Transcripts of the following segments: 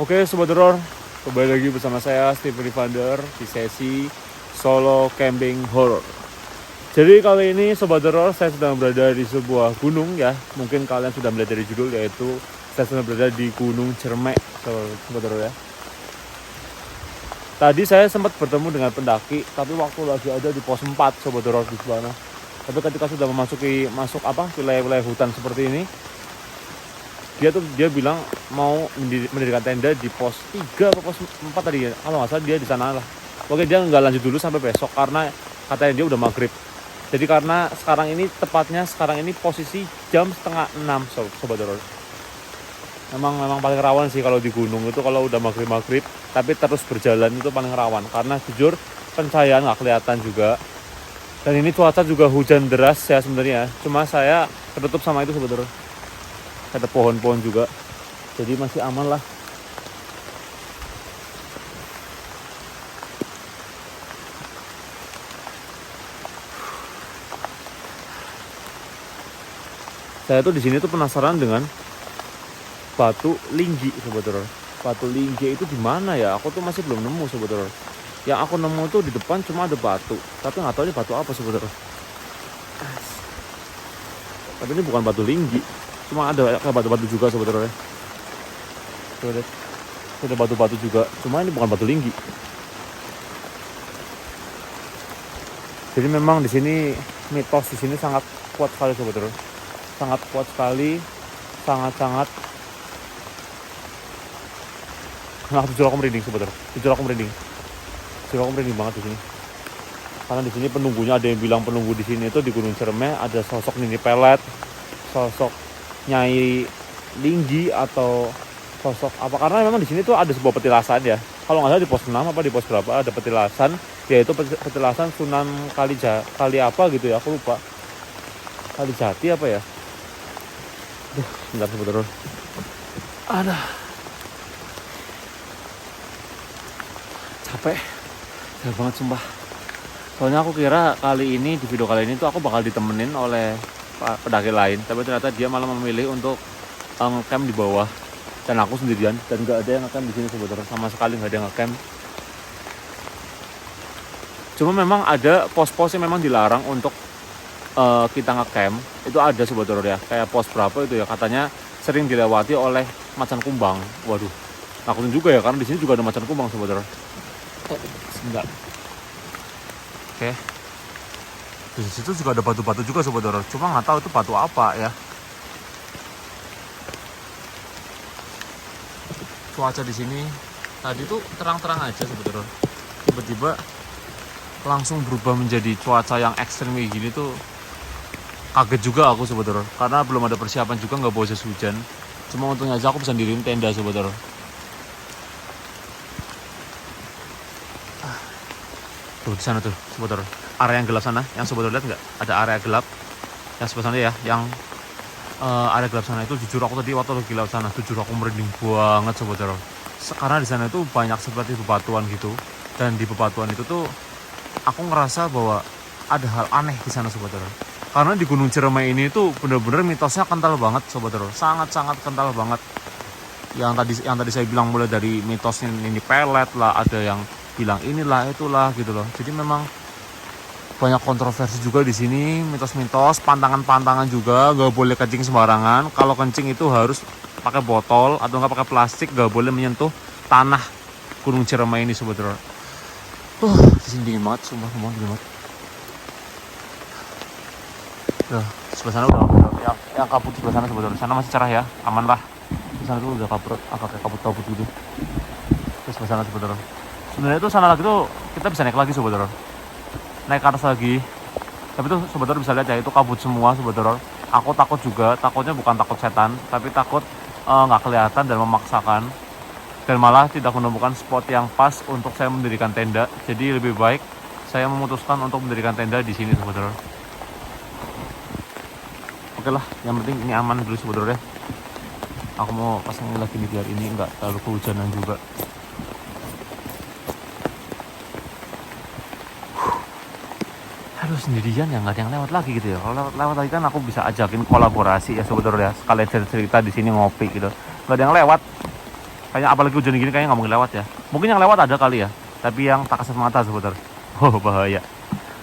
Oke Sobat Horor, kembali lagi bersama saya Stephen Evander di sesi solo camping horror. Jadi kali ini Sobat Horor, saya sedang berada di sebuah gunung ya. Mungkin kalian sudah melihat dari judul, yaitu saya sedang berada di Gunung Cermek, Sobat Horor ya. Tadi saya sempat bertemu dengan pendaki, tapi waktu lagi ada di pos 4 Sobat Horor di sana. Tapi ketika sudah masuk wilayah-wilayah hutan seperti ini, dia bilang mau mendirikan tenda di pos 3 atau pos 4 tadi ya. Kalau nggak salah dia di sana lah. Oke, dia nggak lanjut dulu sampai besok karena katanya dia udah maghrib. Jadi karena sekarang ini posisi jam setengah 6 Sobat Horor. Memang paling rawan sih kalau di gunung itu, kalau udah maghrib tapi terus berjalan itu paling rawan, karena jujur pencahayaan nggak kelihatan juga. Dan ini cuaca juga hujan deras ya sebenarnya. Cuma saya ketutup sama itu Sobat Horor. Ada pohon-pohon juga, jadi masih aman lah. Saya tuh di sini tuh penasaran dengan batu linggi Sobat Horor. Batu linggi itu di mana ya? Aku tuh masih belum nemu Sobat Horor. Yang aku nemu tuh di depan cuma ada batu, tapi nggak tahu ini batu apa Sobat Horor. Tapi ini bukan batu linggi, cuma ada kayak batu-batu juga Sobat Horor ya. Coba lihat, ada batu-batu juga, cuma ini bukan batu linggi. Jadi memang di sini mitos di sini sangat kuat sekali Sobat Horor. Sangat kuat sekali, sangat jujur aku merinding Sobat Horor. Jujur aku merinding banget di sini. Karena di sini penunggunya, ada yang bilang penunggu di sini itu di Gunung Cermek ada sosok Nini Pelet, sosok Nyai Linggi, atau sosok apa, karena memang di sini tuh ada sebuah petilasan ya. Kalau nggak salah di pos 6 apa di pos berapa ada petilasan, yaitu petilasan Sunan Kali apa gitu ya, aku lupa. Kali Jati apa ya? Bentar Sobat Horor. Ada. Capek banget sumpah. Soalnya aku kira di video kali ini tuh aku bakal ditemenin oleh pendaki lain, tapi ternyata dia malah memilih untuk ngecamp di bawah, dan aku sendirian, dan nggak ada yang ngecamp di sini Sobat Horor, sama sekali nggak ada yang ngecamp. Cuma memang ada pos-pos yang memang dilarang untuk kita ngecamp, itu ada Sobat Horor ya. Kayak pos berapa itu ya, katanya sering dilewati oleh macan kumbang. Waduh, nakutin juga ya, karena di sini juga ada macan kumbang Sobat Horor. Sebentar. Oke. Di situ juga ada batu-batu juga Sobat Horor. Cuma nggak tahu itu batu apa ya. Cuaca di sini tadi tuh terang-terang aja Sobat Horor. Tiba-tiba langsung berubah menjadi cuaca yang ekstrim kayak gini tuh. Kaget juga aku Sobat Horor. Karena belum ada persiapan juga, nggak bawa jas hujan. Cuma untungnya aja aku bisa diriin tenda Sobat Horor. Tuh di sana tuh Sobat Horor. Area yang gelap sana, yang Sobat Horor lihat nggak? Ada area gelap yang sebelah sana ya, yang area gelap sana itu, jujur aku tadi waktu lagi lewat sana, jujur aku merinding banget Sobat Horor. Karena di sana itu banyak seperti bebatuan gitu, dan di bebatuan itu tuh aku ngerasa bahwa ada hal aneh di sana Sobat Horor. Karena di Gunung Ciremai ini tuh bener-bener mitosnya kental banget Sobat Horor, sangat kental banget. Yang tadi saya bilang, mulai dari mitosnya ini pelet lah, ada yang bilang inilah itulah gitu loh. Jadi memang banyak kontroversi juga di sini, mitos-mitos, pantangan-pantangan juga, nggak boleh kencing sembarangan. Kalau kencing itu harus pakai botol atau nggak pakai plastik, nggak boleh menyentuh tanah Gunung Ciremai ini Sobat Horor. Di sini dingin banget, sumpah ngomong dingin banget. Sebelah sana udah yang kabut sebelah sana Sobat Horor. Sana masih cerah ya, aman lah. Di sana tuh udah agak kayak kabut-kabut gitu. Terus sebelah sana Sobat Horor. Sebenarnya tuh sana lagi tuh kita bisa naik lagi Sobat Horor. Naik ke atas lagi. Tapi tuh Sobat Horor bisa lihat ya, itu kabut semua Sobat Horor. Aku takut juga, takutnya bukan takut setan, tapi takut nggak kelihatan dan memaksakan. Dan malah tidak menemukan spot yang pas untuk saya mendirikan tenda. Jadi lebih baik saya memutuskan untuk mendirikan tenda di sini Sobat Horor. Oke lah, yang penting ini aman dulu Sobat Horor ya. Aku mau pasangin lagi nih biar ini nggak terlalu kehujanan juga. Aduh, sendirian ya, nggak ada yang lewat lagi gitu ya. Kalau lewat lagi kan aku bisa ajakin kolaborasi ya Sobat Horor ya. Sekalian cerita di sini ngopi gitu. Nggak ada yang lewat. Kayaknya apalagi hujan gini kayaknya nggak mungkin lewat ya. Mungkin yang lewat ada kali ya, tapi yang tak kasat mata sebentar. Oh bahaya.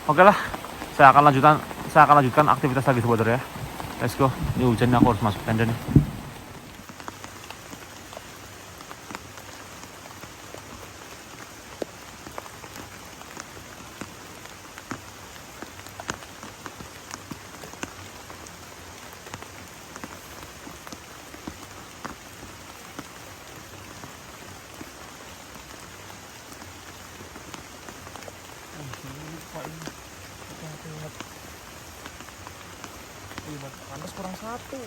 Oke lah, saya akan lanjutkan aktivitas lagi sebentar ya. Let's go. Ini hujannya aku harus masuk tenda nih. Panas kurang satu.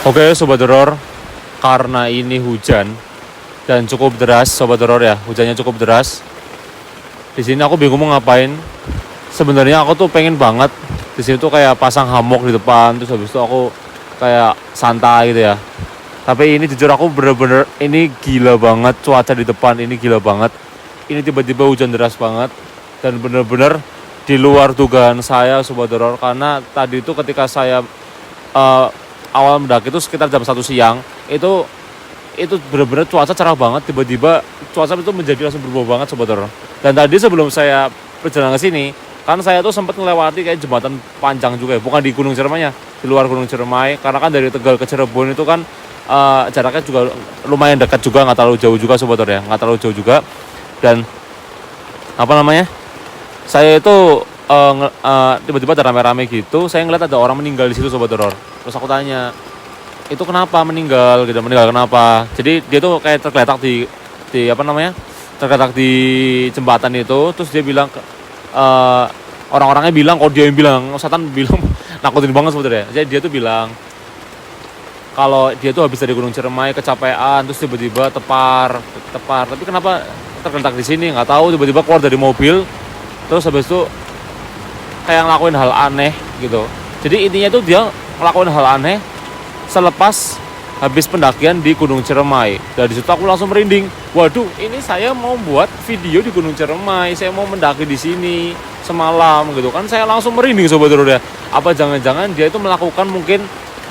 Oke Sobat Horor, karena ini hujan dan cukup deras Sobat Horor ya, hujannya cukup deras. Di sini aku bingung mau ngapain. Sebenarnya aku tuh pengen banget di sini tuh kayak pasang hammock di depan, terus habis itu aku kayak santai gitu ya. Tapi ini jujur aku bener-bener ini gila banget cuaca di depan ini gila banget. Ini tiba-tiba hujan deras banget dan bener-bener di luar dugaan saya Sobat Horor, karena tadi itu ketika saya awal mendaki itu sekitar jam 1 siang itu benar-benar cuaca cerah banget, tiba-tiba cuaca itu menjadi langsung berubah banget Sobat Horor. Dan tadi sebelum saya perjalanan ke sini kan saya tuh sempat melewati kayak jembatan panjang juga ya, bukan di Gunung Ciremainya, di luar Gunung Ciremai, karena kan dari Tegal ke Cirebon itu kan jaraknya juga lumayan dekat juga, nggak terlalu jauh juga Sobat Horor ya, nggak terlalu jauh juga. Dan apa namanya, saya itu tiba-tiba ada rame-rame gitu, saya ngeliat ada orang meninggal di situ Sobat Horor. Terus aku tanya, itu kenapa meninggal gitu, meninggal kenapa? Jadi dia tuh kayak tergeletak di apa namanya, tergeletak di jembatan itu. Terus dia bilang orang-orangnya bilang, kalau dia yang bilang, setan bilang nakutin banget sebetulnya. Jadi dia tuh bilang kalau dia tuh habis dari Gunung Ciremai kecapean, terus tiba-tiba tepar. Tapi kenapa tergeletak di sini? Nggak tahu. Tiba-tiba keluar dari mobil, terus habis itu kayak ngelakuin hal aneh gitu. Jadi intinya tuh dia ngelakuin hal aneh selepas habis pendakian di Gunung Ciremai. Dan di situ aku langsung merinding. Waduh, ini saya mau buat video di Gunung Ciremai, saya mau mendaki di sini semalam gitu kan. Saya langsung merinding Sobat Horor ya. Apa jangan-jangan dia itu melakukan mungkin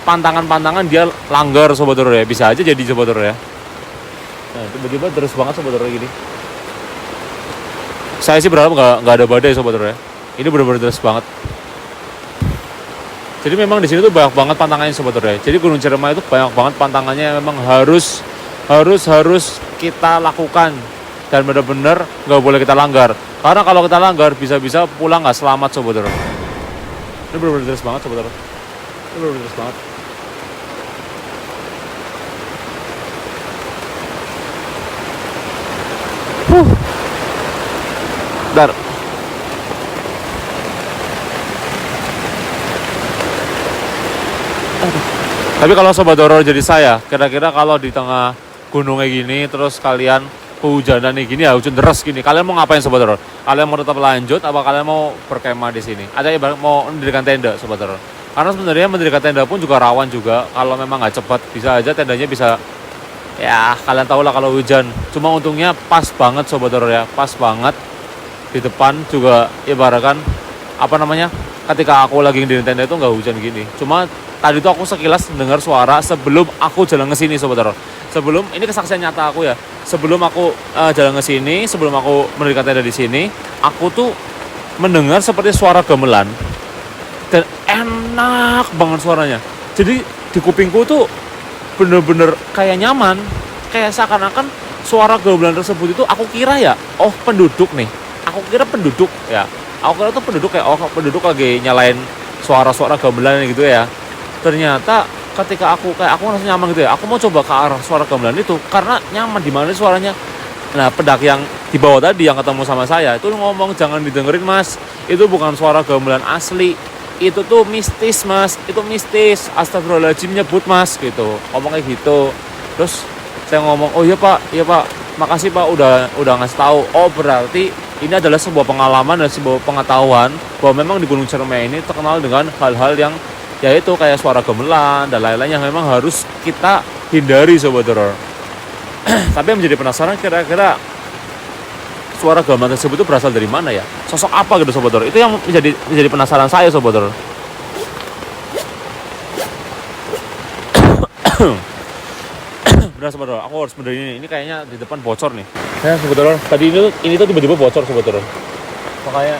pantangan-pantangan dia langgar Sobat Horor ya. Bisa aja jadi Sobat Horor ya. Nah, tiba-tiba deras banget Sobat Horor gini. Saya sih berharap nggak ada badai Sobat Horor ya. Ini benar-benar deras banget. Jadi memang di sini tuh banyak banget pantangannya Sobat Horor ya. Jadi Gunung Ciremai itu banyak banget pantangannya, memang harus kita lakukan dan benar-benar nggak boleh kita langgar. Karena kalau kita langgar bisa-bisa pulang nggak selamat Sobat Horor. Ini benar-benar deras banget Sobat Horor. Ini benar-benar deras banget. Dar. Tapi kalau Sobat Horor jadi saya, kira-kira kalau di tengah gunung kayak gini, terus kalian kehujanan nih gini ya, hujan deras gini, kalian mau ngapain Sobat Horor? Kalian mau tetap lanjut, apa kalian mau berkemah di sini? Ada yang mau mendirikan tenda Sobat Horor? Karena sebenarnya mendirikan tenda pun juga rawan juga, kalau memang nggak cepat, bisa aja tendanya bisa, ya kalian tahu lah kalau hujan. Cuma untungnya pas banget Sobat Horor ya, pas banget di depan juga ibaratkan apa namanya, ketika aku lagi ngedirin tenda itu nggak hujan gini. Cuma tadi tuh aku sekilas dengar suara sebelum aku jalan ke sini sobat horor. Sebelum ini kesaksian nyata aku ya. Sebelum aku jalan ke sini, sebelum aku mendekati dari sini, aku tuh mendengar seperti suara gamelan dan enak banget suaranya. Jadi di kupingku tuh bener-bener kayak nyaman, kayak seakan-akan suara gamelan tersebut itu aku kira ya, oh penduduk nih. Aku kira penduduk ya. Aku kira tuh penduduk kayak oh penduduk lagi nyalain suara-suara gamelan gitu ya. Ternyata ketika aku ngerasa nyaman gitu ya, aku mau coba ke arah suara gamelan itu karena nyaman di mana suaranya. Nah, pendaki yang di bawah tadi yang ketemu sama saya itu ngomong jangan didengerin mas, itu bukan suara gamelan asli, itu tuh mistis mas, itu mistis, astagfirullahaladzim nyebut mas gitu, ngomong kayak gitu. Terus saya ngomong oh iya pak, makasih pak udah ngasih tahu. Oh berarti ini adalah sebuah pengalaman dan sebuah pengetahuan bahwa memang di Gunung Ciremai ini terkenal dengan hal-hal yang yaitu kayak suara gamelan dan lain-lain yang memang harus kita hindari sobat horor. Tapi yang menjadi penasaran kira-kira suara gamelan tersebut itu berasal dari mana ya? Sosok apa gitu sobat horor? Itu yang menjadi penasaran saya sobat horor. Benar sobat horor, aku harus bener ini kayaknya di depan bocor nih. Ya sobat horor, tadi ini tuh tiba-tiba bocor sobat horor. Makanya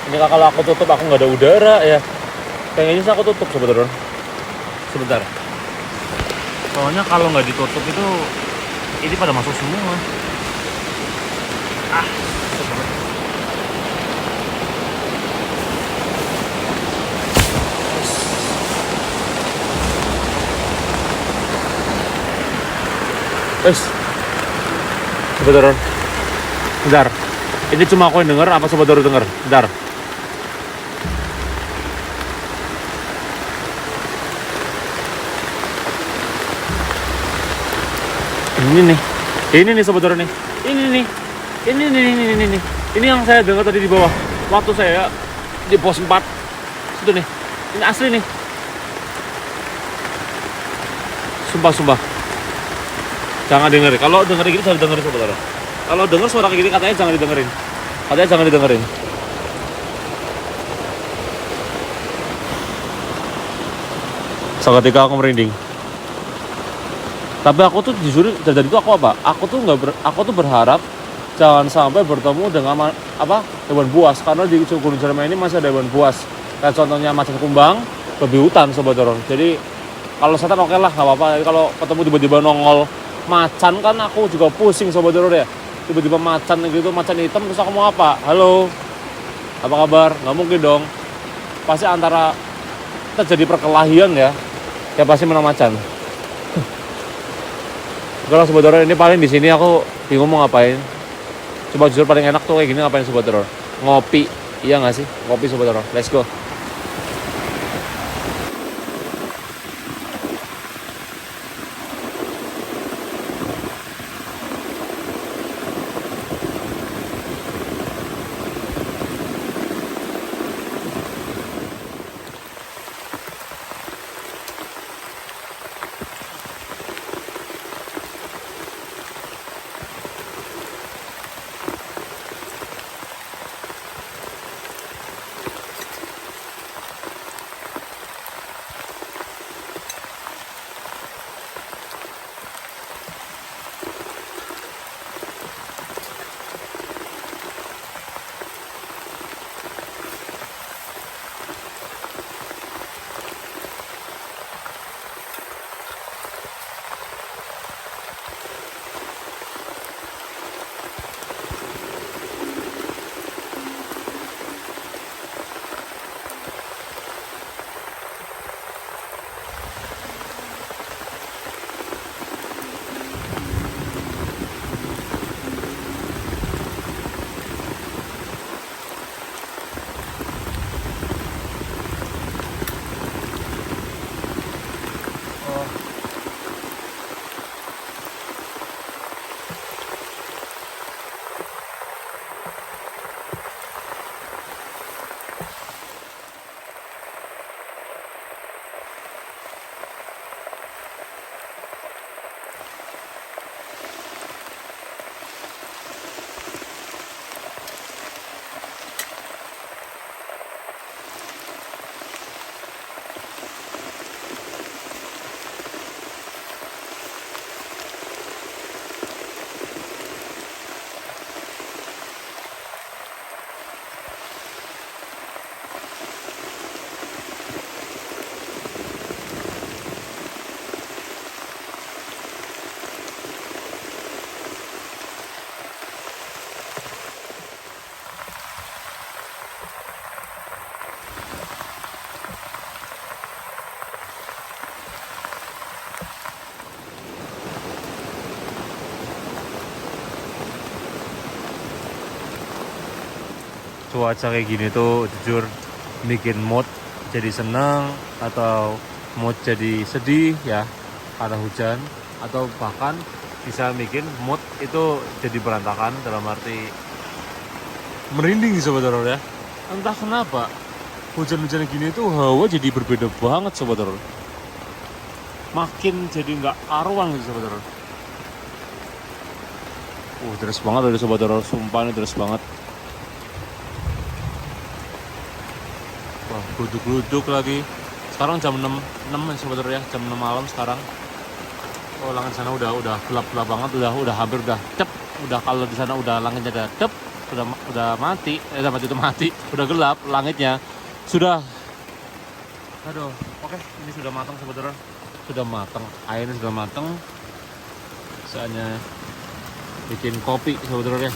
ini kalau aku tutup aku nggak ada udara ya. Kayaknya sih aku tutup sobat horor. Sebentar. Soalnya kalau nggak ditutup itu ini pada masuk semua. Sobat horor. Bentar. Ini cuma aku yang denger apa sobat horor denger? Bentar. Ini nih sobat horor nih. Ini yang saya dengar tadi di bawah. Waktu saya di pos 4. Itu nih. Ini asli nih. Sumpah. Jangan dengerin. Kalau dengerin gitu jangan dengerin sobat horor. Kalau denger suara kayak gini katanya jangan didengerin. Seketika aku merinding. Tapi aku tuh jujur dari itu aku apa? Aku tuh berharap jangan sampai bertemu dengan hewan buas karena di Gunung Ciremai ini masih ada hewan buas. Kayak contohnya macan kumbang, babi hutan sobat horor. Jadi kalau setan oke lah nggak apa-apa. Kalau ketemu tiba-tiba nongol macan kan aku juga pusing sobat horor ya. Tiba-tiba macan gitu, macan hitam terus aku mau apa? Halo, apa kabar? Nggak mungkin dong. Pasti antara terjadi perkelahian ya pasti menang macan. Kalau sobat horor ini paling di sini aku bingung mau ngapain. Coba jujur paling enak tuh kayak gini ngapain sobat horor? Ngopi, iya nggak sih? Ngopi sobat horor. Let's go. cuaca kayak gini tuh jujur bikin mood jadi seneng atau mood jadi sedih ya karena hujan, atau bahkan bisa bikin mood itu jadi berantakan dalam arti merinding sebenarnya. Entah kenapa hujan-hujan gini tuh hawa jadi berbeda banget sebenarnya. Makin jadi nggak karuan gitu sebenarnya. Deras banget dari sobat-sobat, sumpah ini deras banget. Wah, gluduk-gluduk lagi. Sekarang jam 6 sebenarnya, jam 6 malam sekarang. Oh, langit sana udah gelap-gelap banget, udah hampir udah cep. Udah kalau di sana udah langitnya udah cep, udah mati. Udah gelap langitnya. Sudah. Aduh, oke, ini sudah matang sebenarnya. Sudah matang. Airnya sudah matang. Saatnya bikin kopi sebenarnya.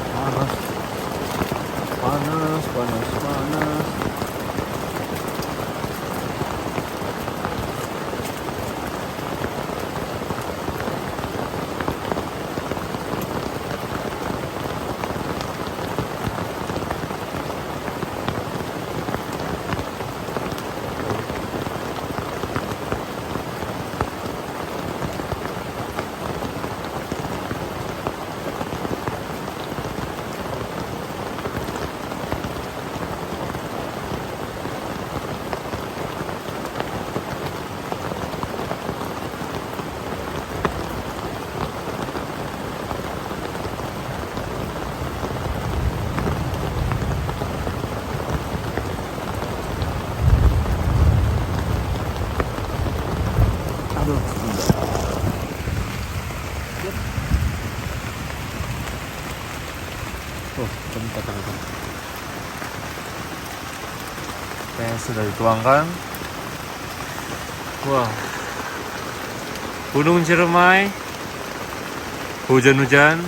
Panas. Aduh, bentar. Sudah dituangkan. Wah, Gunung Ciremai, hujan-hujan,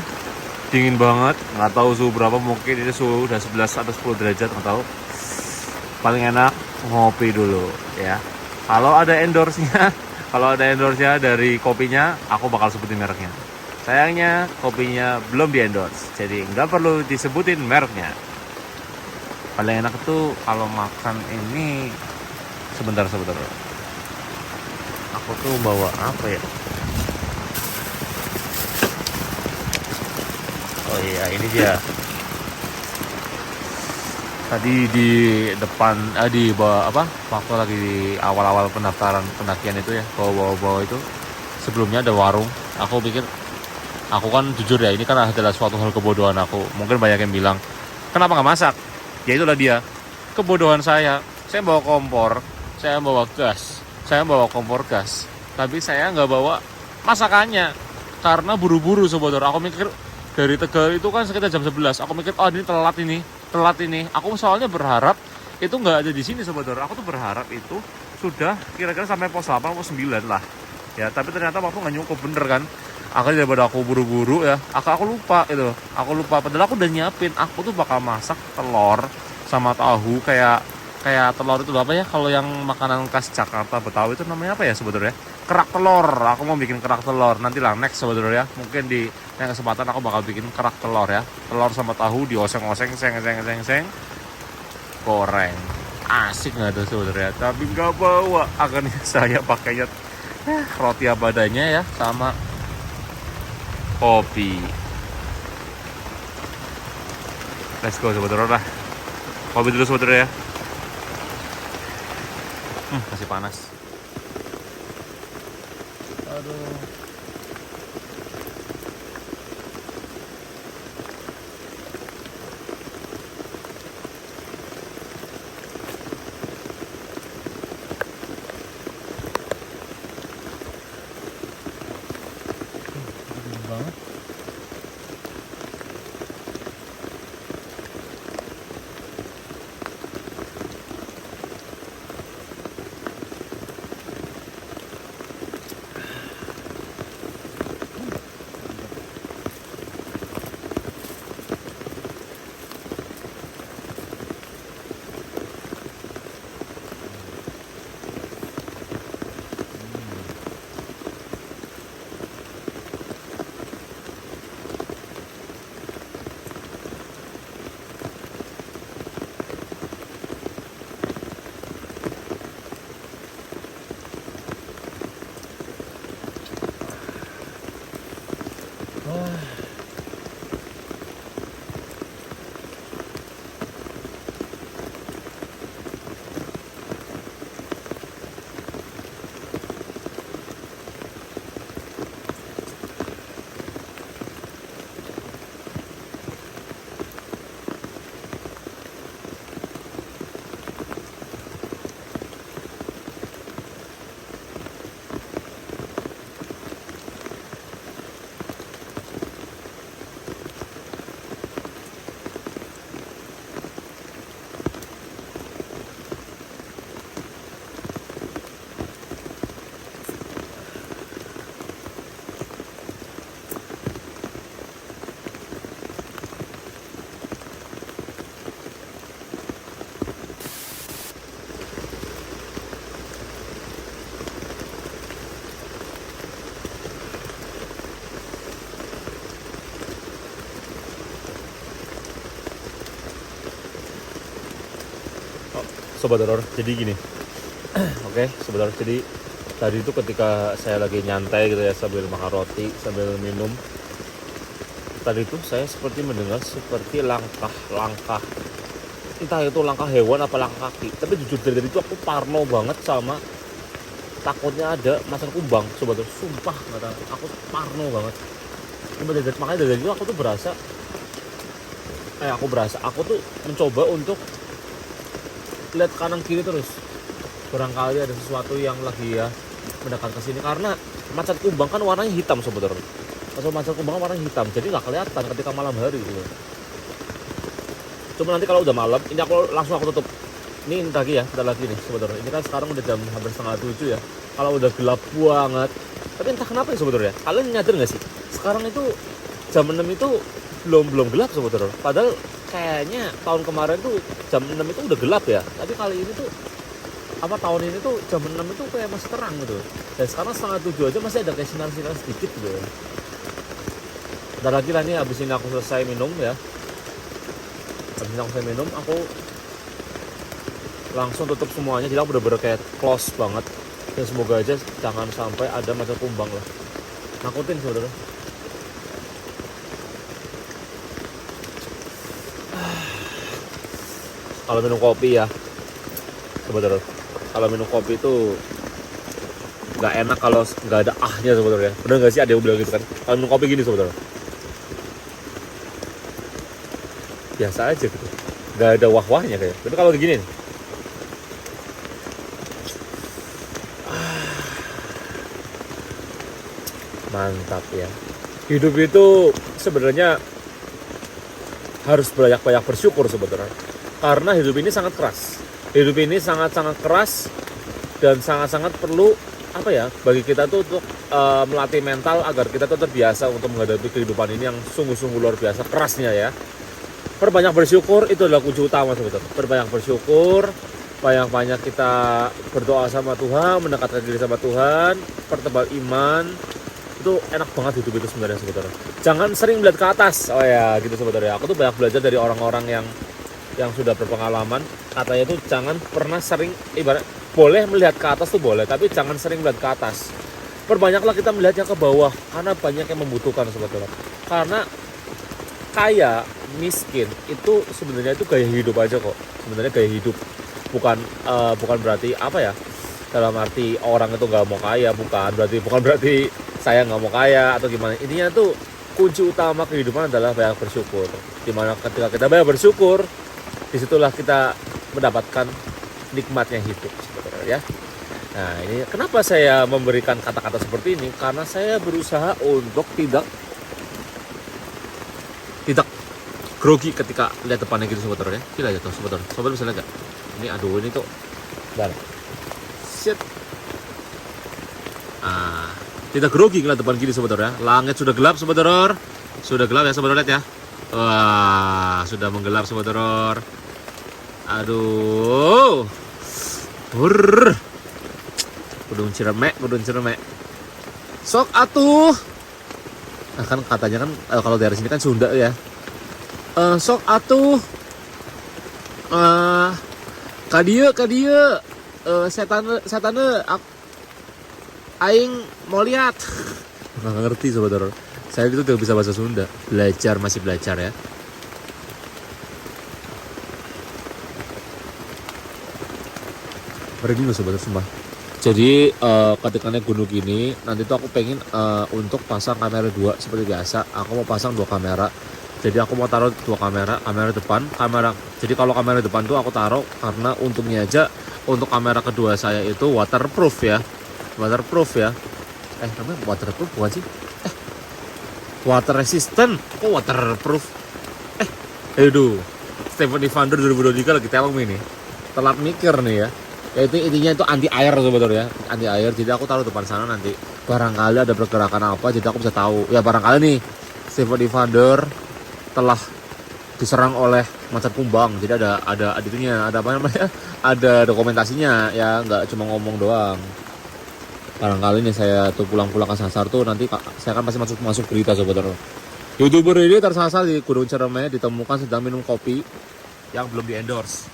dingin banget. Nggak tahu suhu berapa, mungkin ini suhu udah 11 atau 10 derajat, nggak tahu. Paling enak ngopi dulu ya. Kalau ada endorse-nya, dari kopinya, aku bakal sebutin mereknya. Sayangnya kopinya belum di endorse, jadi nggak perlu disebutin mereknya. Paling enak tuh kalau makan ini sebentar. Aku tuh bawa apa ya? Oh iya, ini dia. Tadi di depan di bawah apa? Waktu lagi di awal-awal pendaftaran pendakian itu ya, bawah itu sebelumnya ada warung. Aku pikir, aku kan jujur ya, ini kan adalah suatu hal kebodohan aku. Mungkin banyak yang bilang, kenapa nggak masak? Ya itulah dia, kebodohan saya. Saya bawa kompor, saya bawa gas, saya bawa kompor gas, tapi saya nggak bawa masakannya karena buru-buru sebenarnya. Aku mikir dari Tegal itu kan sekitar jam 11. Aku mikir, oh ini telat ini. Aku soalnya berharap itu nggak ada di sini sebenarnya. Aku tuh berharap itu sudah kira-kira sampai pos 8 pos 9 lah. Ya, tapi ternyata waktu nggak nyukup, bener kan? Akhirnya daripada aku buru-buru ya, aku lupa gitu. Aku lupa, padahal aku udah nyiapin. Aku tuh bakal masak telur sama tahu, kayak telur itu apa ya? Kalau yang makanan khas Jakarta Betawi itu namanya apa ya sebetulnya? Kerak telur. Aku mau bikin kerak telur. Nanti lah next sebetulnya. Mungkin di yang kesempatan aku bakal bikin kerak telur ya. Telur sama tahu dioseng-oseng, seng, goreng. Asik nggak tuh sebetulnya? Tapi nggak bawa. Akhirnya saya pakainya roti apa adanya ya, sama kopi. Let's go sebetulnya lah. Kopi dulu sebetulnya ya. Masih panas. Aduh. Dingin banget. Sobat Horor, jadi gini. Oke, Sobat Horor, jadi tadi itu ketika saya lagi nyantai gitu ya, sambil makan roti, sambil minum, tadi itu saya seperti mendengar seperti langkah-langkah, entah itu langkah hewan apa langkah kaki. Tapi jujur dari tadi itu aku parno banget sama takutnya ada macan kumbang, Sobat Horor. Sumpah, kata aku parno banget. Makanya dari itu aku tuh berasa, aku tuh mencoba untuk lihat kanan kiri terus, barangkali ada sesuatu yang lagi ya mendekat ke sini, karena macan kumbang kan warnanya hitam, Sobat Horor. Macan kumbang kan warnanya hitam, jadi nggak kelihatan ketika malam hari gitu. Cuma nanti kalau udah malam, ini aku tutup. Ini lagi ya, bentar lagi nih, Sobat Horor. Ini kan sekarang udah jam hampir setengah 7 ya. Kalau udah gelap banget, tapi entah kenapa ya, Sobat Horor ya. Kalian nyadar nggak sih? Sekarang itu jam 6 itu belum gelap, Sobat Horor. Padahal kayaknya tahun kemarin tuh jam 6 itu udah gelap ya. Tapi kali ini tuh tahun ini tuh jam 6 itu kayak masih terang gitu. Dan sekarang setengah 7 aja masih ada kayak sinar-sinar sedikit gitu ya. Bentar lagi lah nih, habis ini aku selesai minum ya. Habis ini aku selesai minum, aku langsung tutup semuanya. Jadi aku bener-bener kayak close banget. Dan semoga aja jangan sampai ada macan kumbang lah. Nakutin, Saudara. Kalau minum kopi ya, Saudara. Kalau minum kopi itu nggak enak kalau nggak ada ahnya, Saudara ya. Bener nggak sih, ada yang bilang gitu kan? Kalau minum kopi gini, Saudara, biasa aja gitu, nggak ada wah-wahnya kayak. Tapi kalau begini nih, mantap ya. Hidup itu sebenarnya harus banyak-banyak bersyukur, Saudara. Karena hidup ini sangat keras. Hidup ini sangat-sangat keras dan sangat-sangat perlu bagi kita tuh untuk melatih mental agar kita tuh terbiasa untuk menghadapi kehidupan ini yang sungguh-sungguh luar biasa kerasnya ya. Perbanyak bersyukur itu adalah kunci utama, Saudara. Perbanyak bersyukur, banyak-banyak kita berdoa sama Tuhan, mendekatkan diri sama Tuhan, pertebal iman. Itu enak banget hidup itu sebenarnya, Saudara. Jangan sering melihat ke atas. Oh ya, gitu, Saudara. Aku tuh banyak belajar dari orang-orang yang sudah berpengalaman. Katanya itu jangan pernah sering, ibarat boleh melihat ke atas tuh boleh, tapi jangan sering melihat ke atas. Perbanyaklah kita melihatnya ke bawah, karena banyak yang membutuhkan, Saudara. Karena kaya, miskin itu sebenarnya itu gaya hidup aja kok. Sebenarnya gaya hidup, bukan berarti dalam arti orang itu nggak mau kaya, bukan berarti saya nggak mau kaya atau gimana. Intinya tuh kunci utama kehidupan adalah banyak bersyukur. Dimana ketika kita banyak bersyukur, disitulah kita mendapatkan nikmatnya hidup, sebenarnya ya. Nah, ini kenapa saya memberikan kata-kata seperti ini, karena saya berusaha untuk tidak grogi ketika lihat depannya gitu, Sobat ya. Gila ya tuh, Sobat bisa lihat gak? Ini aduh, ini tuh bentar. Shit. Tidak grogi ngeliat depan gini, Sobat ya. Langit sudah gelap, Sobat. Sudah gelap ya, Sobat, lihat ya. Wah, sudah menggelap, Sobat. Aduh. Kudung ciremek. Sok atuh. Nah, kan katanya kan kalau dari sini kan Sunda ya. Sok atuh. Kadieu setane aing mau lihat. Nggak ngerti, Saudara. Saya itu tidak bisa bahasa Sunda. Masih belajar ya. Merinding loh, Saudara, sumpah. Jadi ketika naik gunung gini, nanti tuh aku pengen untuk pasang kamera 2 seperti biasa. Aku mau pasang 2 kamera. Jadi aku mau taruh 2 kamera depan, jadi kalau kamera depan tuh aku taruh karena untungnya aja untuk kamera kedua saya itu waterproof ya. Namanya waterproof bukan sih? Water resistant. Kok waterproof? Aduh. Stephen Evander 2023 lagi telong ini. Telat mikir nih ya. Itu intinya itu anti air, sebetulnya ya. Anti air. Jadi aku taruh depan sana, nanti barangkali ada pergerakan apa, jadi aku bisa tahu. Ya barangkali nih Stephen Evander telah diserang oleh macan kumbang. Jadi ada itunya, ada dokumentasinya ya, nggak cuma ngomong doang. Barangkali nih saya tuh pulang-pulang ke Sasar tuh nanti saya kan pasti masuk berita, Sobat. YouTuber ini tersasar di Gunung Ciremai ditemukan sedang minum kopi yang belum di-endorse.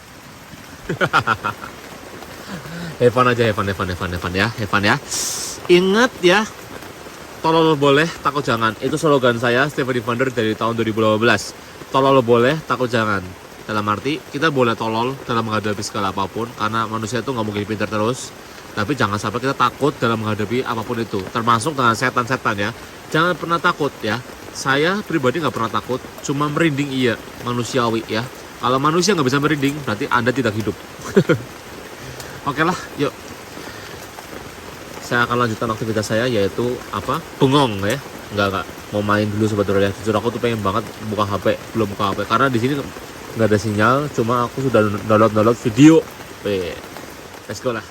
Have fun aja, have fun ya. Ingat ya, tolol boleh, takut jangan. Itu slogan saya, Stephen Evander dari tahun 2018. Tolol boleh, takut jangan. Dalam arti, kita boleh tolol dalam menghadapi segala apapun, karena manusia itu nggak mungkin pintar terus. Tapi jangan sampai kita takut dalam menghadapi apapun itu, termasuk dengan setan-setan ya. Jangan pernah takut ya. Saya pribadi nggak pernah takut, cuma merinding iya, manusiawi ya. Kalau manusia nggak bisa merinding, berarti Anda tidak hidup. Oke lah, yuk. Saya akan lanjutkan aktivitas saya, yaitu apa? Bengong ya. Enggak. Mau main dulu sebetulnya. Jujur aku tuh pengen banget buka HP, belum buka HP. Karena di sini nggak ada sinyal, cuma aku sudah download video. Let's go lah.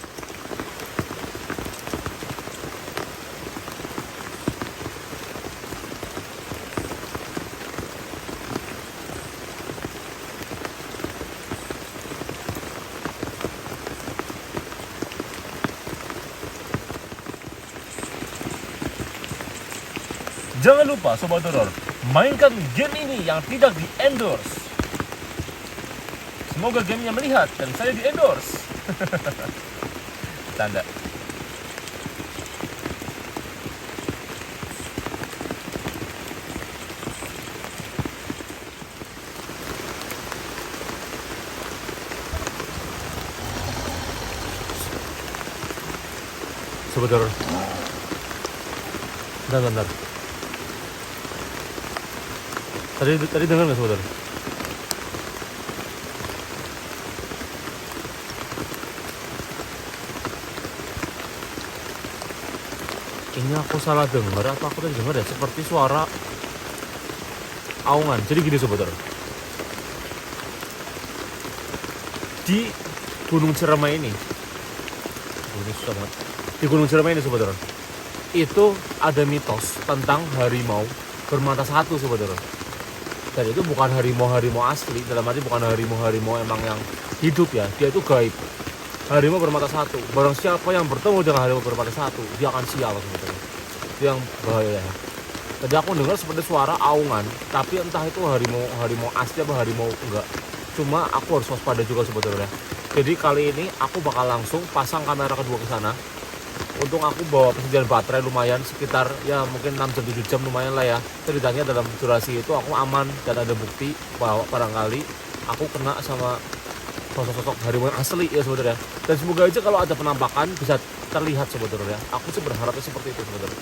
Jangan lupa Sobat Horor, mainkan game ini yang tidak di-endorse. Semoga gamenya melihat dan saya di-endorse. Tanda. Sobat Horor. Bentar. Tadi dengar nggak Sobat Horor? Ini aku salah dengar apa aku tadi dengar ya? Seperti suara aungan. Jadi gini Sobat Horor. Di Gunung Ciremai ini, di Gunung Ciremai ini Sobat Horor, itu ada mitos tentang harimau bermata satu Sobat Horor. Dan itu bukan harimau asli, dalam arti bukan harimau emang yang hidup ya, dia itu gaib. Harimau bermata satu, barang siapa yang bertemu dengan harimau bermata satu, dia akan sial sebetulnya. Itu yang bahaya. Tadi aku dengar seperti suara aungan, tapi entah itu harimau asli apa harimau enggak. Cuma aku harus waspada juga sebetulnya. Jadi kali ini aku bakal langsung pasang kamera kedua ke sana. Untung aku bawa persediaan baterai lumayan, sekitar ya mungkin 6-7 jam lumayan lah ya. Ceritanya dalam durasi itu aku aman dan ada bukti bahwa barangkali aku kena sama sosok-sosok harimau yang asli ya sebenarnya. Dan semoga aja kalau ada penampakan bisa terlihat sebetulnya. Aku sih berharapnya seperti itu sebetulnya.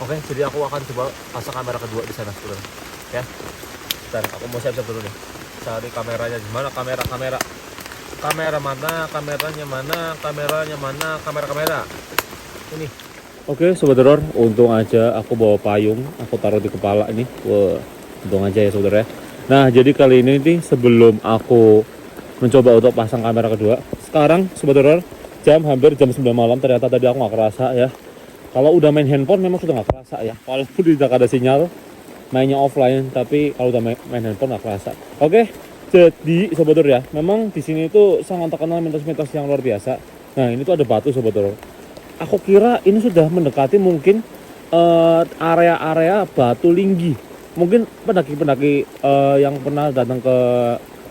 Oke, jadi aku akan coba pasang kamera kedua di sana sebetulnya. Ya. Dan aku mau siap-siap dulu nih. Cari kameranya di mana? Kamera mana? Kameranya mana? Kamera. Ini. Oke, Sobat Horor, untung aja aku bawa payung, aku taruh di kepala ini. Wah, untung aja ya Saudara. Nah, jadi kali ini nih sebelum aku mencoba untuk pasang kamera kedua, sekarang Sobat Horor, hampir jam 9 malam, ternyata tadi aku nggak kerasa ya. Kalau udah main handphone memang sudah nggak kerasa ya. Walaupun tidak ada sinyal, mainnya offline, tapi kalau udah main handphone nggak kerasa. Oke, jadi Sobat Horor ya, memang di sini itu sangat terkenal mitos-mitos yang luar biasa. Nah, ini tuh ada batu Sobat Horor. Aku kira ini sudah mendekati mungkin area-area Batu Linggi. Mungkin pendaki-pendaki yang pernah datang ke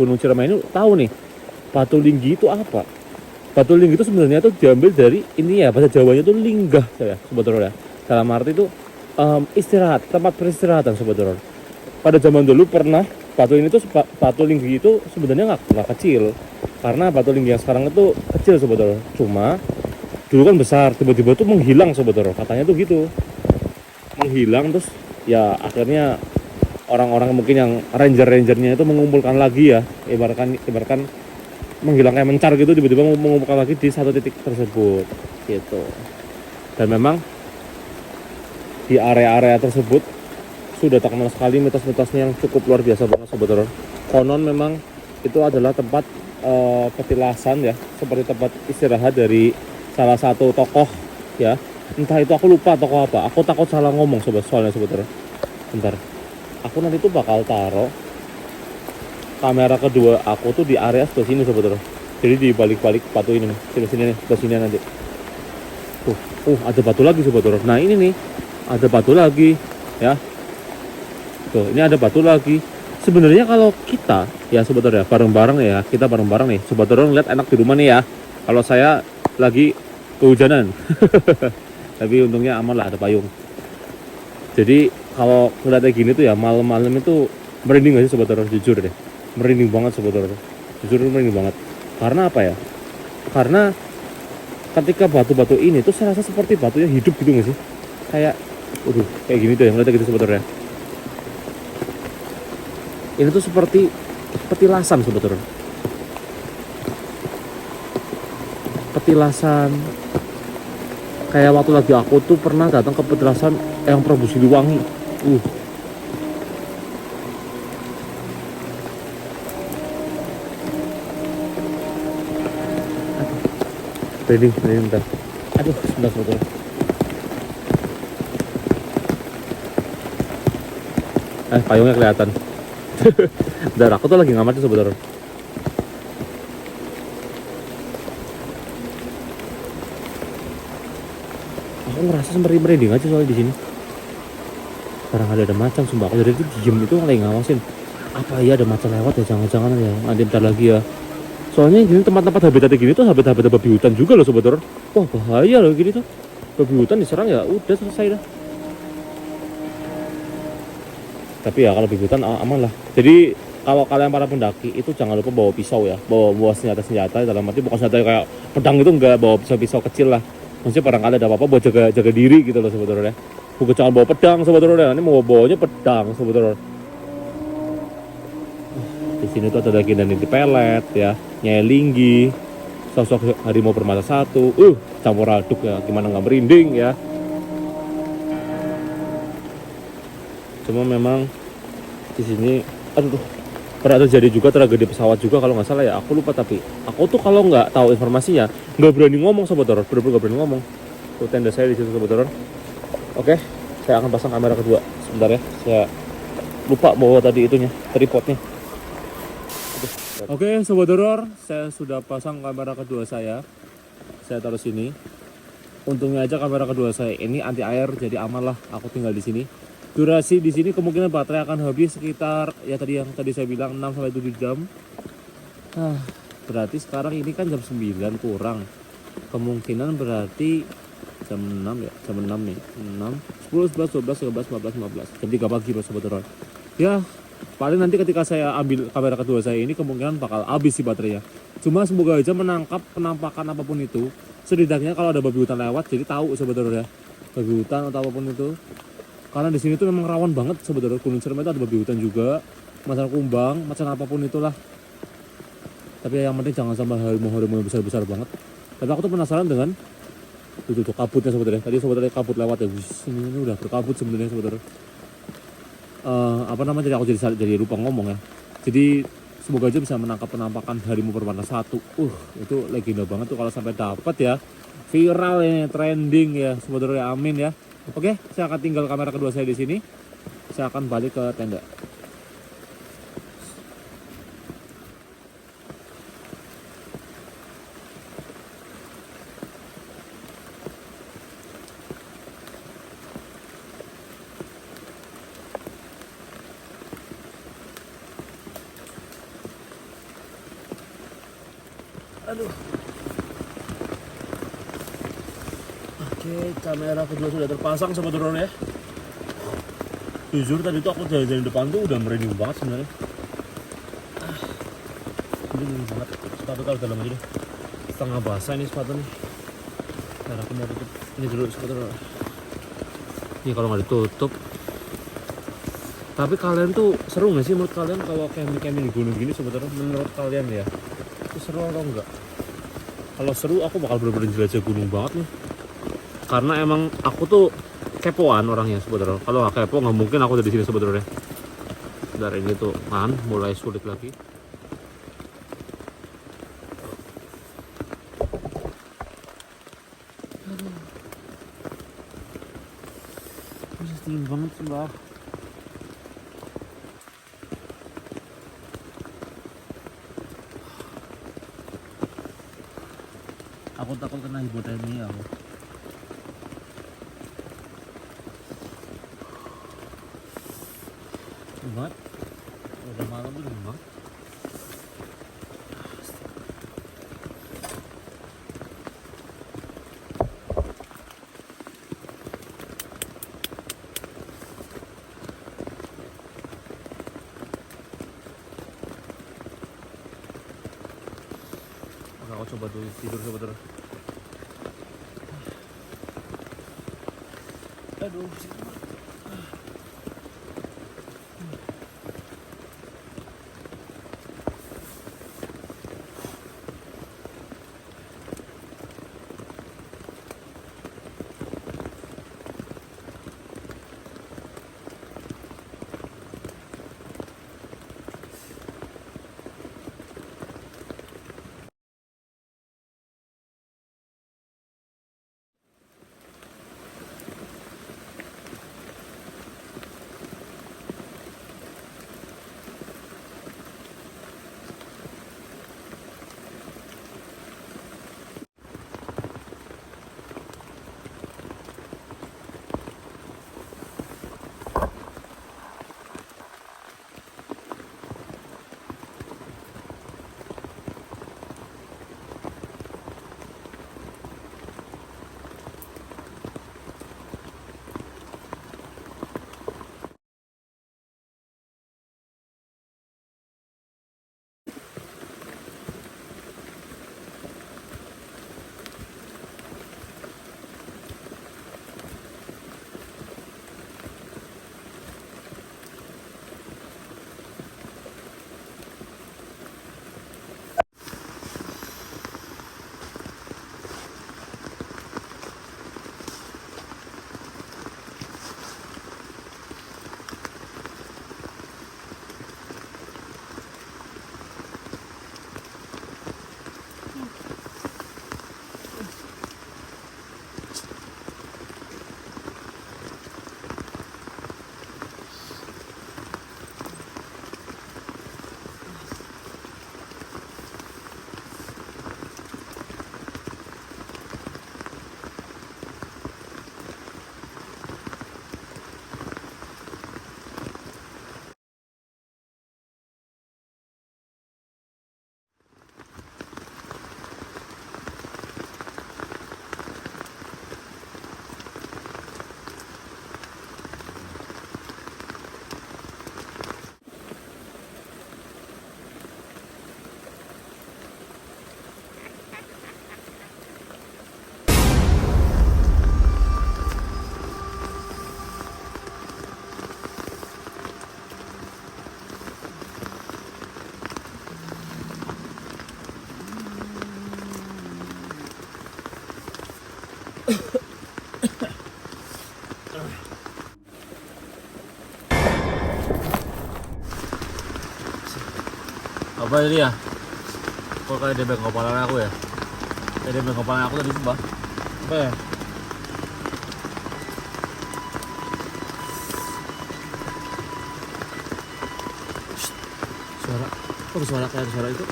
Gunung Ciremai ini tahu nih, Batu Linggi itu apa? Batu Linggi itu sebenarnya itu diambil dari ini ya, bahasa Jawanya itu linggah ya Sobat Horor ya. Dalam arti itu istirahat, tempat peristirahatan Sobat Horor. Pada zaman dulu pernah Batu Linggi itu sebenarnya nggak kecil, karena Batu Linggi yang sekarang itu kecil Sobat Horor. Cuma dulu kan besar, tiba-tiba tuh menghilang Sobat Horor, katanya tuh gitu, menghilang. Terus ya akhirnya orang-orang mungkin yang ranger-rangernya itu mengumpulkan lagi ya, ibaratkan menghilang kayak mencar gitu, tiba-tiba mengumpulkan lagi di satu titik tersebut gitu. Dan memang di area-area tersebut sudah terkenal sekali mitos-mitosnya yang cukup luar biasa banget Sobat Horor. Konon memang itu adalah tempat petilasan ya, seperti tempat istirahat dari salah satu tokoh ya, entah itu aku lupa tokoh apa, aku takut salah ngomong soalnya Sobat Horor. Bentar, aku nanti tuh bakal taruh kamera kedua aku tuh di area sebelah sini Sobat Horor, jadi di balik-balik batu ini nih, sini nih, sebelah sini nanti tuh, ada batu lagi Sobat Horor. Nah ini nih, ada batu lagi ya, tuh ini ada batu lagi Sebenarnya kalau kita ya sobat ya bareng-bareng ya, kita bareng-bareng nih sobat ngeliat enak di rumah nih ya. Kalau saya lagi kehujanan tapi untungnya aman lah, ada payung. Jadi kalau ngeliat kayak gini tuh ya malam-malam itu merinding gak sih sobat horor? Jujur deh, merinding banget sobat horor. Jujur merinding banget. Karena apa ya? Karena ketika batu-batu ini tuh saya rasa seperti batunya hidup gitu gak sih? Kayak, kayak gini tuh ya ngeliatnya gitu sobat horor ya. Ini tuh seperti petilasan sobat horor. Petilasan. Kayak waktu lagi aku tuh pernah datang ke petilasan yang Prabu Siliwangi. Ready bentar. Aduh, sebentar sobat. Payungnya kelihatan. Bentar, aku tuh lagi ngamati sobat. Aku ngerasa merinding aja soalnya di sini. Barangkali ada macan, sumpah aku dari itu diem itu lagi ngawasin. Apa iya ada macan lewat ya, jangan-jangan ya nanti bentar lagi ya. Soalnya gini tempat-tempat habitat gini tuh habitat babi hutan juga loh sobat horor. Wah bahaya loh gini tuh. Babi hutan diserang ya udah selesai dah. Tapi ya kalau babi hutan aman lah. Jadi kalau kalian para pendaki itu jangan lupa bawa pisau ya, bawa senjata dalam arti bukan senjata kayak pedang itu, enggak, bawa pisau kecil lah. Maksudnya barangkali ada apa-apa buat jaga diri gitu loh sobat horor ya. Bukan jangan bawa pedang sobat horor ya. Ini mau bawanya pedang sobat horor. Di sini tuh ada daging dan inti pelet ya, Nyai Linggi, sosok harimau bermata satu. Campur aduk ya, gimana nggak merinding ya. Cuma memang di sini pernah terjadi juga tragedi pesawat juga kalau nggak salah ya, aku lupa, tapi aku tuh kalau nggak tahu informasinya nggak berani ngomong sobat horor, bener-bener nggak berani ngomong. Tuh tenda saya di situ sobat horor. Oke, saya akan pasang kamera kedua sebentar ya, saya lupa bawa tadi itunya, tripodnya. Oke sobat horor, saya sudah pasang kamera kedua saya taruh sini. Untungnya aja kamera kedua saya ini anti air, jadi aman lah aku tinggal di sini. Durasi di sini kemungkinan baterai akan habis sekitar ya tadi saya bilang 6 sampai 7 jam. Berarti sekarang ini kan jam 9 kurang. Kemungkinan berarti jam 6 ya, jam 6 nih. 6, 10, 11, 12, 13, 14, 15. Jam 3 pagi sobat horor. Ya, paling nanti ketika saya ambil kamera kedua saya ini kemungkinan bakal habis sih baterainya. Cuma semoga aja menangkap penampakan apapun itu. Setidaknya kalau ada babi hutan lewat jadi tahu sobat horor ya. Babi hutan atau apapun itu. Karena di sini tuh memang rawan banget sobat horor. Gunung Ciremai itu ada babi hutan juga, macan kumbang, macan apapun itulah. Tapi yang penting jangan sampai harimau yang besar-besar banget. Tapi aku tuh penasaran dengan tuh kabutnya sobat horor. Tadi sobat horor kabut lewat ya. Ini udah berkabut sebenarnya sobat horor. Jadi aku jadi lupa ngomong ya. Jadi semoga aja bisa menangkap penampakan harimau berwarna satu. Itu legenda banget tuh kalau sampai dapat ya. Viral ini, trending ya sobat horor ya, amin ya. Oke, saya akan tinggal kamera kedua saya di sini. Saya akan balik ke tenda. Oke, kamera kedua sudah terpasang sobat horor ya. Jujur tadi tuh aku jalan-jalan depan tuh udah merinding banget sebenarnya. Merinding banget. Sepatu taruh dalam aja deh. Setengah basah ini sepatu nih. Ntar aku mau tutup ini dulu sepatu horor. Ini kalau nggak ditutup. Tapi kalian tuh seru nggak sih menurut kalian kalau camping di gunung gini sobat horor? Menurut kalian ya, itu seru atau enggak? Kalau seru aku bakal bener-bener jelajah gunung banget nih. Karena emang aku tuh kepoan orangnya sobat horor. Kalau nggak kepo nggak mungkin aku ada di sini sobat horor ya. Dari ini tuh kan mulai sulit lagi. Masih tinggi banget sih bang. Aku takut kena hipotermia aku. Banget. malam tuh memang. Aku coba dulu tidur sebentar. Aduh, apa tadi ya? Kok kayak dia pegang kepala aku ya? Kayak dia pegang kepala aku tadi sumpah. Apa ya? Suara, kok ada suara kayak suara itu?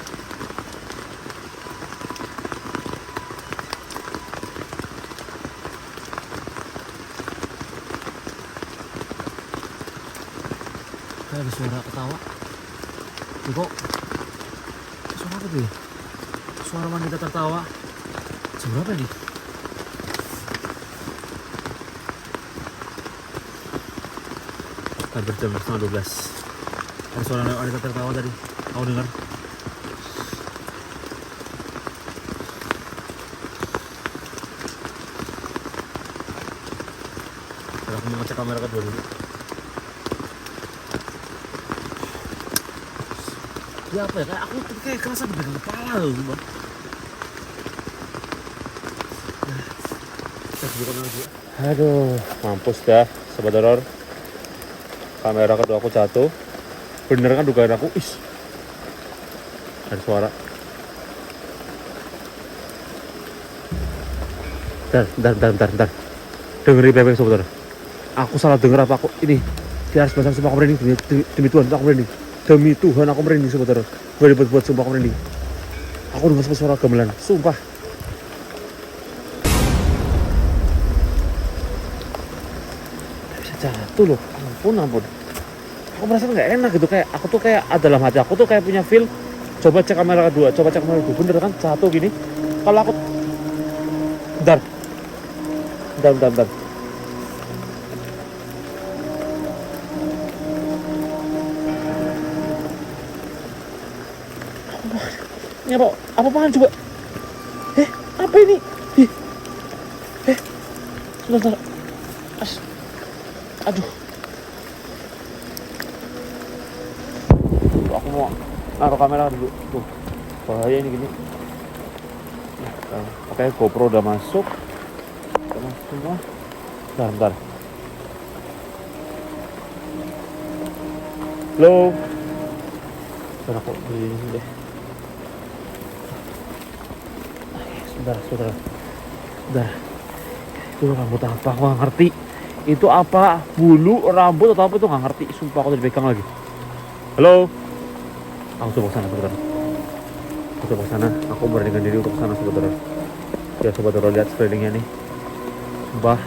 Kayak ada suara ketawa. Tuh kok? Suara apa tuh ya? Suara wanita tertawa. Jam berapa nih? Hampir jam 11:30. Ada suara wanita tertawa tadi. Aku dengar. Aku mau ngecek kamera kedua dulu. Ya apa ya? Kayak aku kayak kerasa dipegang kepala loh, sumpah. Aduh, mampus dah, sobat horor. Kamera kedua aku jatuh. Bener kan dugaan aku? Is. Ada suara. Bentar. Dengerin bebek sobat horor. Aku salah denger apa aku ini? Di atas basah sumpah aku merinding. Demi Tuhan aku merinding. Demi Tuhan aku merinding sobat horor. Gue buat sumpah aku merinding. Aku denger suara gamelan, sumpah. Bisa jatuh loh, ampun. aku merasa nggak enak gitu, kayak aku tuh kayak dalam hati aku tuh kayak punya feel. Coba cek kamera kedua, bener kan satu gini. Kalau aku bentar. Ini apaan coba? Apa ini? Sebentar. Aduh. Aku mau naruh kamera dulu. Tuh, bahaya ini gini. Oke, GoPro udah masuk. Semua. Bentar. Halo. Bentar aku ini deh. Sebentar. Itu rambut apa? Aku gak ngerti. Itu apa? Bulu, rambut atau apa itu gak ngerti. Sumpah aku dipegang lagi. Halo. Aku coba kesana sebentar. Aku beranikan diri untuk kesana sebentar. Ya sobat Doro, lihat sekelilingnya nih. Sumpah.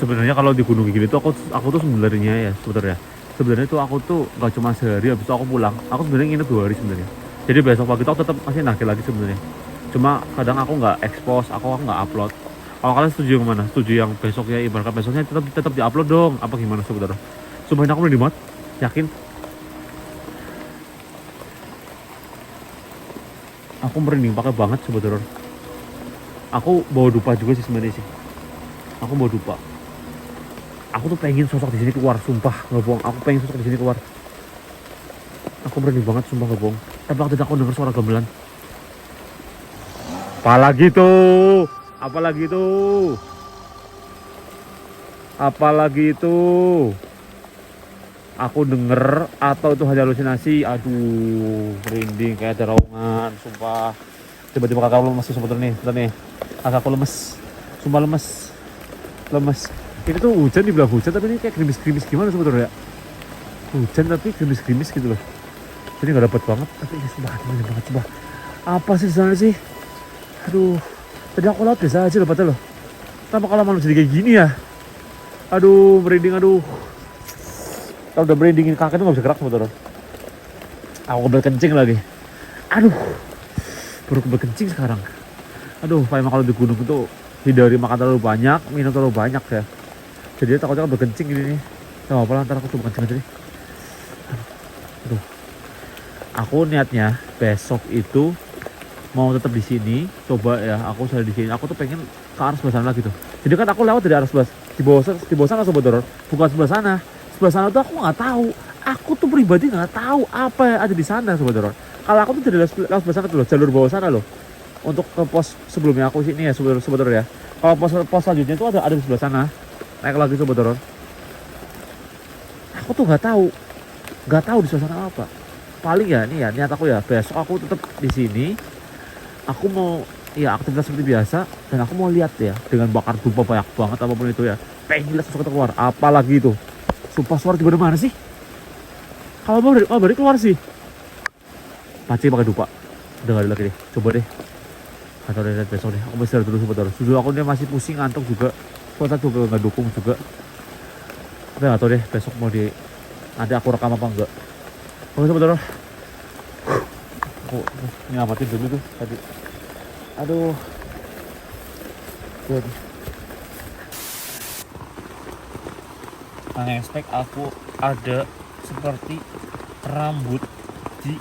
Sebenarnya kalau di gunung gini tuh aku tuh sebenarnya tuh aku tuh nggak cuma sehari habis itu aku pulang. Aku sebenarnya nginep 2 hari sebenarnya. Jadi besok pagi tuh aku tetap masih nagih lagi sebenarnya. Cuma kadang aku nggak expose, aku nggak upload. Kalau kalian setuju yang mana? Setuju yang besoknya, ibaratkan besoknya tetap diupload dong. Apa gimana saudara? Sumpah aku udah dimot, yakin. Aku merinding pakai banget saudara. Aku bawa dupa juga sih sebenarnya sih. Aku bawa dupa. Aku tuh pengen sosok di sini keluar, sumpah nggak bohong. Aku pengen sosok di sini keluar. Aku merinding banget, sumpah nggak bohong. Tapi waktu itu aku dengar suara gamelan. Apalagi itu. Aku denger atau itu hanya halusinasi. Aduh, merinding kayak ada raungan, sumpah. Tiba-tiba kakak lemes sebetulnya nih. Kakakku lemes. Sumpah lemes. Ini tuh hujan, dibilang hujan tapi ini kayak gerimis-gerimis gimana sebetulnya ya? Hujan tapi gerimis-gerimis gitu loh. Jadi nggak dapet banget. Tapi ini sumpah banget coba. Apa sih di sana sih? Aduh, tadi aku laut biasa aja loh padahal loh. Kenapa kalau manusia jadi kayak gini ya? Aduh, merinding aduh. Kalau udah merindingin kaki tuh nggak bisa gerak sebetulnya. Aku kebelet kencing lagi. Aduh, baru kebelet kencing sekarang. Aduh, emang kalau di gunung itu hindari makan terlalu banyak, minum terlalu banyak ya. Jadi takutnya kebelet kencing ini nih. Gak apa-apa lah, ntar aku coba kencing aja nih. Aduh. Aku niatnya besok itu mau tetap di sini, coba ya. Aku selalu di sini. Aku tuh pengen ke arah sebelah sana lagi tuh. Jadi kan aku lewat dari arah sebelah di bawah sana sobat Doro. Bukan sebelah sana. Sebelah sana tuh aku nggak tahu. Aku tuh pribadi nggak tahu apa yang ada di sana sobat Doro. Kalau aku tuh dari lewat sebelah sana tuh loh, jalur bawah sana loh. Untuk ke pos sebelumnya aku sini ya sobat Doro ya. Kalau pos selanjutnya tuh ada di sebelah sana. Naik lagi sobat Doro. Aku tuh nggak tahu di sebelah sana apa. Paling ya nih ya niat aku ya besok aku tetap di sini. Aku mau ya aktivitas seperti biasa dan aku mau lihat ya dengan bakar dupa banyak banget apapun itu ya. Pengen lihat sosok keluar, apalagi itu. Sumpah suara tiba dari mana sih? Kalau mau dari keluar sih. Paci pakai dupa. Udah gak ada lagi deh. Coba deh. Atau lihat besok deh. Aku masih dulu sebentar. Sudah aku dia masih pusing ngantuk juga. Kuota juga nggak dukung juga. Tapi nggak tahu deh besok mau nanti aku rekam apa enggak. Oke sebentar. Aku nyelamatin dulu tuh tadi. Aduh. Good. Expect aku ada seperti rambut di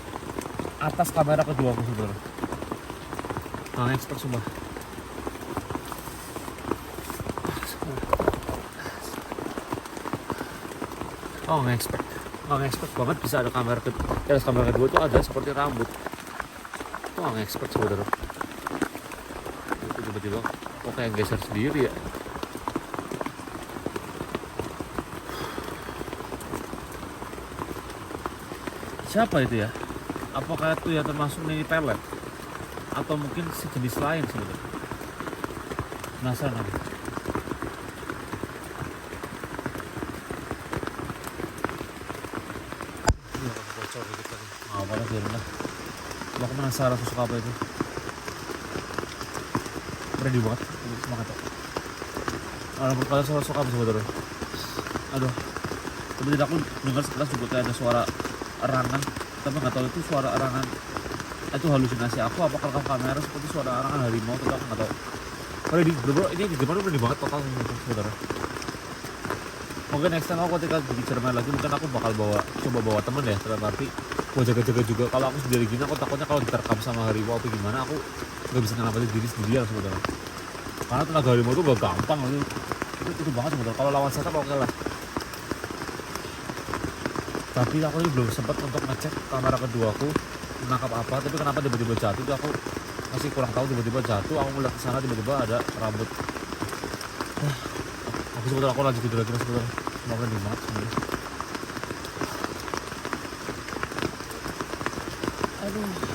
atas kamera kedua aku saudara. Expect sumpah. Nggak expect banget bisa ada kamera kedua tuh ada seperti rambut. Itu nggak expect saudara. Itu tiba-tiba kok kayak geser sendiri ya. Siapa itu ya? Apakah itu ya termasuk mini pelet? Atau mungkin sejenis lain sebenarnya? Penasaran aku. Bocor dikit tadi. Apa lah biarin lah. Aku penasaran sosok apa itu. Merinding banget, semangat ya. Menurut kalian sosok apa sebenarnya? Aduh, tapi tidak, aku dengar sekilas juga kayak ada suara erangan, tapi nggak tahu itu suara erangan itu halusinasi aku apa kalau kamera seperti suara erangan harimau, tapi aku nggak tahu. Bro, ini gimana, berani banget total saudara. Mungkin next time aku ketika di Jerman lagi mungkin aku bakal coba bawa temen ya, dalam arti gue jaga-jaga juga. Kalau aku sendiri gini aku takutnya kalau diterkam sama harimau apa gimana, aku nggak bisa nyelamatin diri sendiri sebenarnya. Karena tenaga harimau itu gak gampang, itu banget sebenarnya. Kalau lawan setan oke lah. Tapi aku ini belum sempat untuk ngecek kamera kedua aku menangkap apa, tapi kenapa tiba-tiba jatuh itu aku masih kurang tahu. Tiba-tiba jatuh, aku ngeliat kesana tiba-tiba ada rambut. Aku sebetulnya aku lanjut tidur lagi sebetulnya. Mau merinding banget sebenarnya. Aduh.